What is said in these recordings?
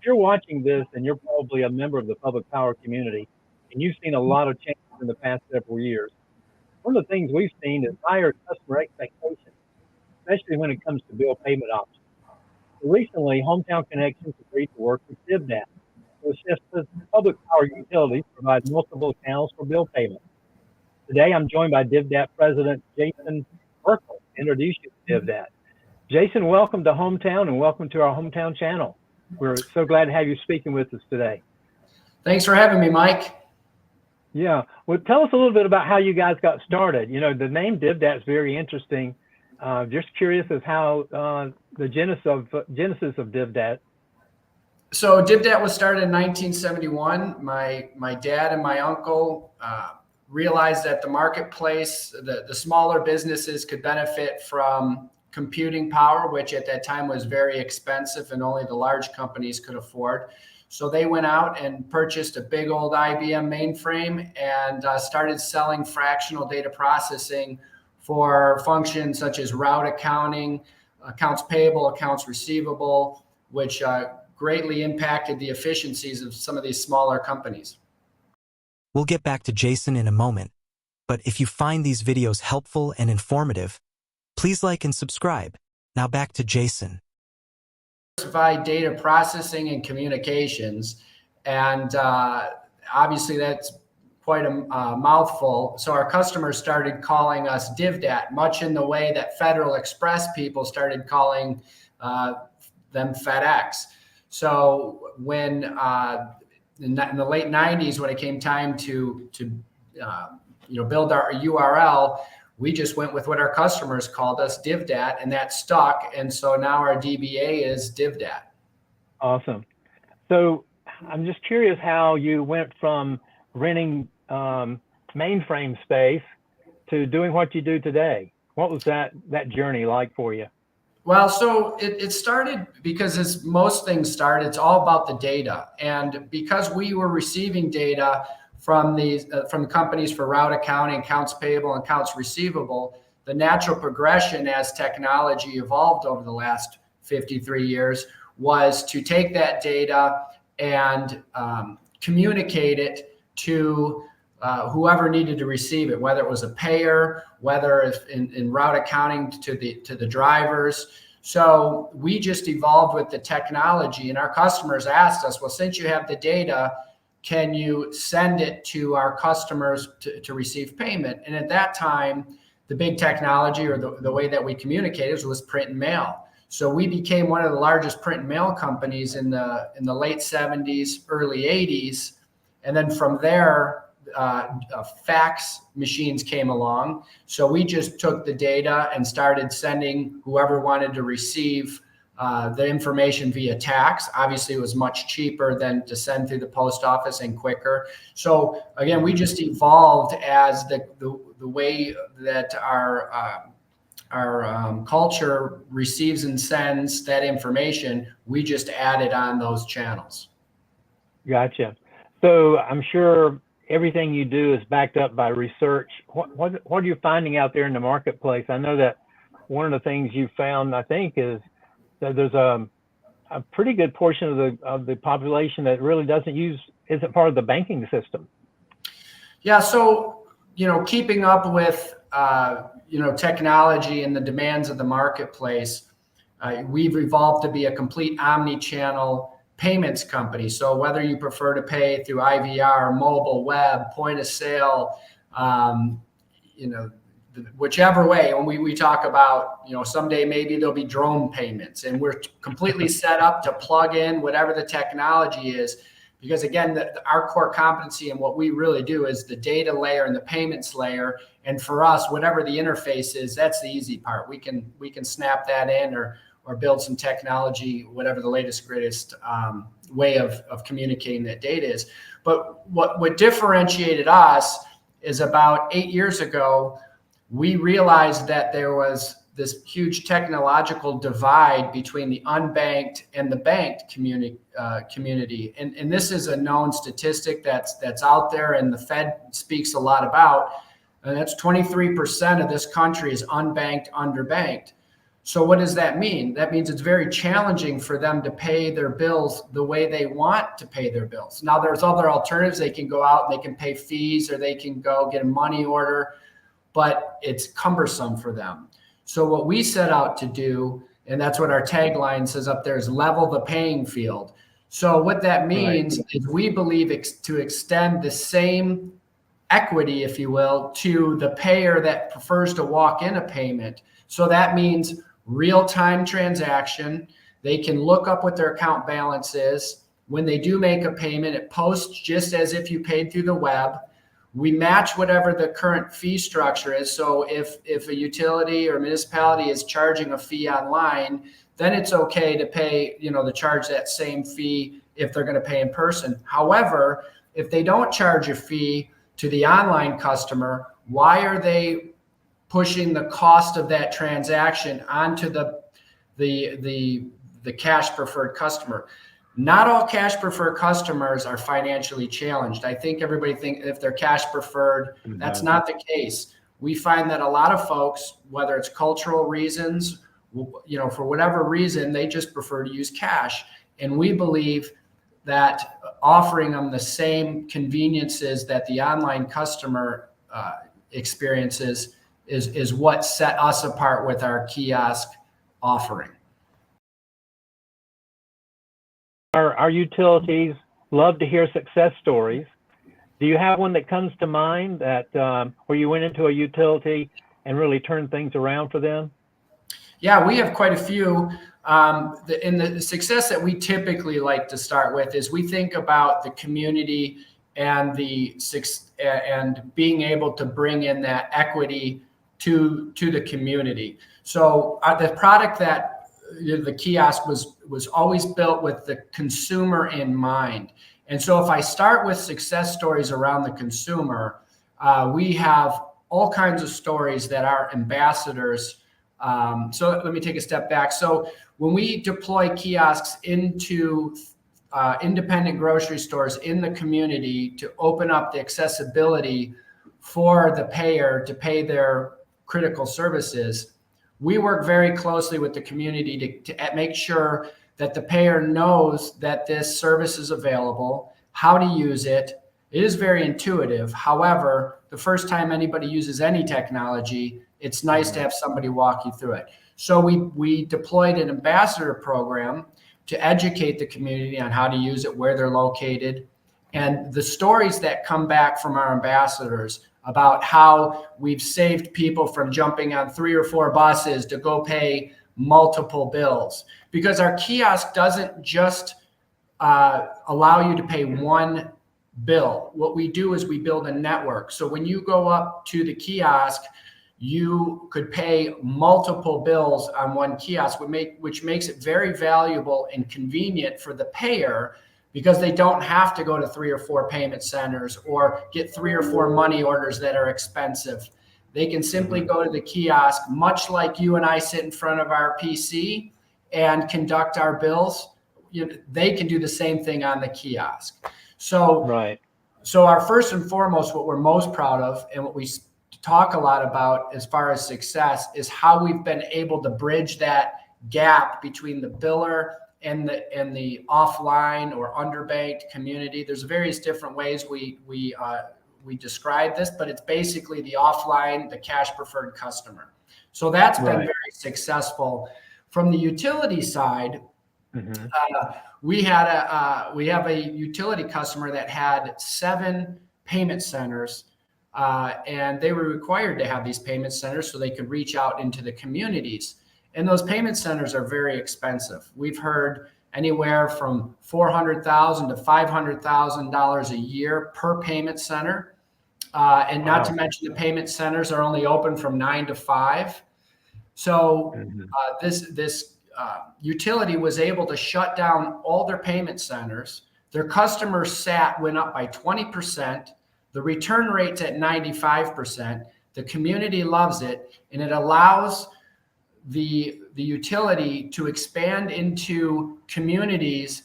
you're watching this and you're probably a member of the public power community and you've seen a lot of changes in the past several years, one of the things we've seen is higher customer expectations, especially when it comes to bill payment options. So recently, Hometown Connections agreed to work with DivDat to assist the public power utilities provide multiple channels for bill payment. Today, I'm joined by DivDat President Jason Bierkle to introduce you to DivDat. Jason, welcome to Hometown and welcome to our Hometown channel. We're so glad to have you speaking with us today. Thanks for having me, Mike. Yeah, well, tell us a little bit about how you guys got started. You know, the name DivDat is very interesting. Just curious as how the genesis of DivDat. So DivDat was started in 1971. My dad and my uncle realized that the marketplace, the smaller businesses could benefit from computing power, which at that time was very expensive and only the large companies could afford. So they went out and purchased a big old IBM mainframe and started selling fractional data processing for functions such as route accounting, accounts payable, accounts receivable, which greatly impacted the efficiencies of some of these smaller companies. We'll get back to Jason in a moment, but if you find these videos helpful and informative, please like and subscribe. Now back to Jason. Diversified data processing and communications, and obviously that's quite a mouthful. So our customers started calling us DivDat, much in the way that Federal Express people started calling them FedEx. So when in the late 90s, when it came time to build our URL, we just went with what our customers called us, DivDat, and that stuck. And so now our DBA is DivDat. Awesome. So I'm just curious how you went from renting mainframe space to doing what you do today. What was that journey like for you? Well, so it started because as most things start, it's all about the data. And because we were receiving data from the companies for route accounting, accounts payable, and accounts receivable, the natural progression as technology evolved over the last 53 years was to take that data and communicate it to whoever needed to receive it, whether it was a payer, whether it's in route accounting to the drivers. So we just evolved with the technology, and our customers asked us, well, since you have the data, can you send it to our customers to receive payment? And at that time, the big technology or the way that we communicated was print and mail. So we became one of the largest print and mail companies in the late 70s, early 80s. And then from there, fax machines came along. So we just took the data and started sending whoever wanted to receive the information via tax. Obviously, it was much cheaper than to send through the post office and quicker. So again, we just evolved as the way that our culture receives and sends that information. We just added on those channels. Gotcha. So I'm sure everything you do is backed up by research. What are you finding out there in the marketplace? I know that one of the things you found, I think, is that there's a pretty good portion of the population that really isn't part of the banking system. Yeah. So, keeping up with, technology and the demands of the marketplace, we've evolved to be a complete omni-channel payments company. So whether you prefer to pay through IVR, mobile, web, point of sale, whichever way, when we talk about, someday maybe there'll be drone payments, and we're completely set up to plug in whatever the technology is, because again, our core competency and what we really do is the data layer and the payments layer. And for us, whatever the interface is, that's the easy part. We can snap that in or build some technology, whatever the latest, greatest way of communicating that data is. But what differentiated us is about 8 years ago, we realized that there was this huge technological divide between the unbanked and the banked community. And this is a known statistic that's out there, and the Fed speaks a lot about, and that's 23% of this country is unbanked, underbanked. So what does that mean? That means it's very challenging for them to pay their bills the way they want to pay their bills. Now, there's other alternatives. They can go out and they can pay fees, or they can go get a money order, but it's cumbersome for them. So what we set out to do, and that's what our tagline says up there, is level the paying field. So what that means is we believe to extend the same equity, if you will, to the payer that prefers to walk in a payment. So that means real-time transaction. They can look up what their account balance is. When they do make a payment, it posts just as if you paid through the web. We match whatever the current fee structure is. So if a utility or municipality is charging a fee online, then it's okay to pay, to charge that same fee if they're going to pay in person. However, if they don't charge a fee to the online customer, why are they pushing the cost of that transaction onto the cash preferred customer? Not all cash preferred customers are financially challenged. I think everybody thinks if they're cash preferred, that's not the case. We find that a lot of folks, whether it's cultural reasons, for whatever reason, they just prefer to use cash. And we believe that offering them the same conveniences that the online customer experiences is what set us apart with our kiosk offering. Our utilities love to hear success stories. Do you have one that comes to mind that where you went into a utility and really turned things around for them? Yeah, we have quite a few. The success that we typically like to start with is we think about the community and being able to bring in that equity to the community. So the product that the kiosk was always built with the consumer in mind. And so if I start with success stories around the consumer, we have all kinds of stories that our ambassadors. So let me take a step back. So when we deploy kiosks into independent grocery stores in the community to open up the accessibility for the payer to pay their critical services, we work very closely with the community to make sure that the payer knows that this service is available, how to use it. It is very intuitive. However, the first time anybody uses any technology, it's nice to have somebody walk you through it. So we deployed an ambassador program to educate the community on how to use it, where they're located. And the stories that come back from our ambassadors about how we've saved people from jumping on 3 or 4 buses to go pay multiple bills. Because our kiosk doesn't just allow you to pay one bill. What we do is we build a network. So when you go up to the kiosk, you could pay multiple bills on one kiosk, which makes it very valuable and convenient for the payer, because they don't have to go to 3 or 4 payment centers or get 3 or 4 money orders that are expensive. They can simply go to the kiosk, much like you and I sit in front of our PC and conduct our bills. They can do the same thing on the kiosk. So our first and foremost, what we're most proud of and what we talk a lot about as far as success is how we've been able to bridge that gap between the biller and the offline or underbanked community. There's various different ways we describe this, but it's basically the offline, the cash preferred customer. So that's been very successful. From the utility side, we have a utility customer that had 7 payment centers, and they were required to have these payment centers so they could reach out into the communities. And those payment centers are very expensive. We've heard anywhere from $400,000 to $500,000 a year per payment center. And not to mention the payment centers are only open from 9 to 5. So this utility was able to shut down all their payment centers. Their customer sat went up by 20%. The return rate's at 95%. The community loves it, and it allows the utility to expand into communities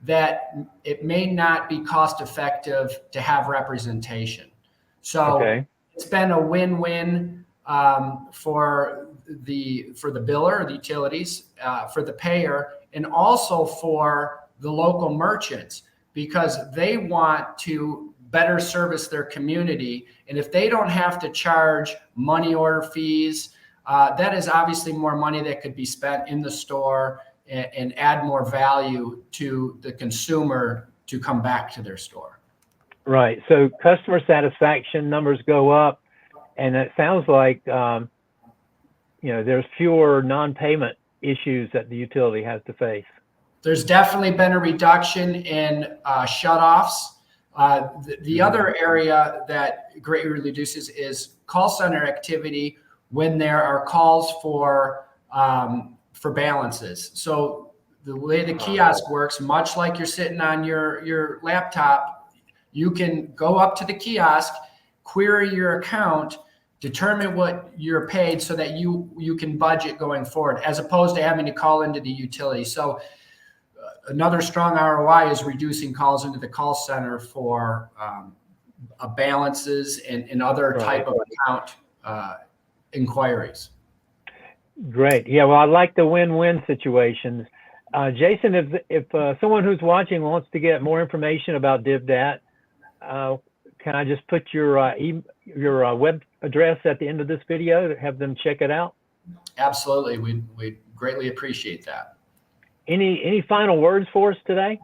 that it may not be cost effective to have representation. So it's been a win-win for for the biller, the utilities, for the payer, and also for the local merchants, because they want to better service their community. And if they don't have to charge money order fees, that is obviously more money that could be spent in the store and add more value to the consumer to come back to their store. Right. So customer satisfaction numbers go up, and it sounds like there's fewer non-payment issues that the utility has to face. There's definitely been a reduction in shutoffs. The other area that greatly reduces is call center activity when there are calls for balances. So the way the kiosk works, much like you're sitting on your laptop, you can go up to the kiosk, query your account, determine what you're paid so that you can budget going forward, as opposed to having to call into the utility. So another strong ROI is reducing calls into the call center for balances and other type of account inquiries. Great. Yeah, well, I like the win-win situations. Jason, if someone who's watching wants to get more information about DivDat, can I just put your web address at the end of this video to have them check it out? Absolutely. We greatly appreciate that. Any final words for us today?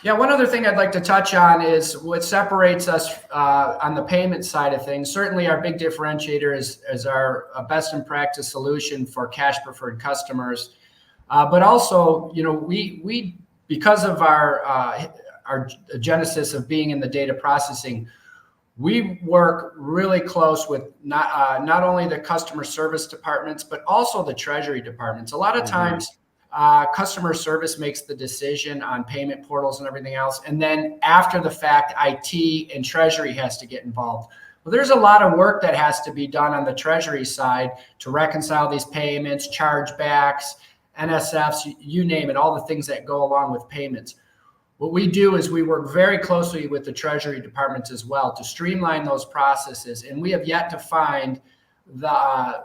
Yeah, one other thing I'd like to touch on is what separates us on the payment side of things. Certainly our big differentiator is our best in practice solution for cash preferred customers. But also, we because of our genesis of being in the data processing, we work really close with not only the customer service departments, but also the treasury departments. A lot of times, customer service makes the decision on payment portals and everything else. And then after the fact, IT and treasury has to get involved. Well, there's a lot of work that has to be done on the treasury side to reconcile these payments, chargebacks, NSFs, you name it, all the things that go along with payments. What we do is we work very closely with the treasury departments as well to streamline those processes. And we have yet to find a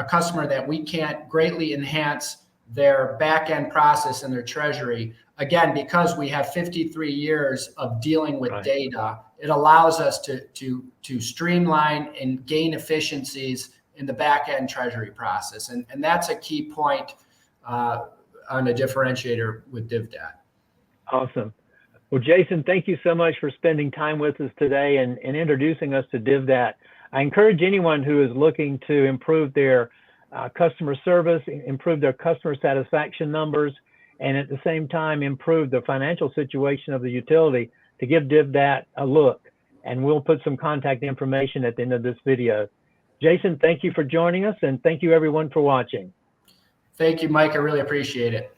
customer that we can't greatly enhance their back-end process in their treasury. Again, because we have 53 years of dealing with data, it allows us to streamline and gain efficiencies in the back-end treasury process. And that's a key point on a differentiator with DivDat. Awesome. Well, Jason, thank you so much for spending time with us today and introducing us to DivDat. I encourage anyone who is looking to improve their customer service, improve their customer satisfaction numbers, and at the same time improve the financial situation of the utility to give DivDat a look. And we'll put some contact information at the end of this video. Jason, thank you for joining us, and thank you everyone for watching. Thank you, Mike. I really appreciate it.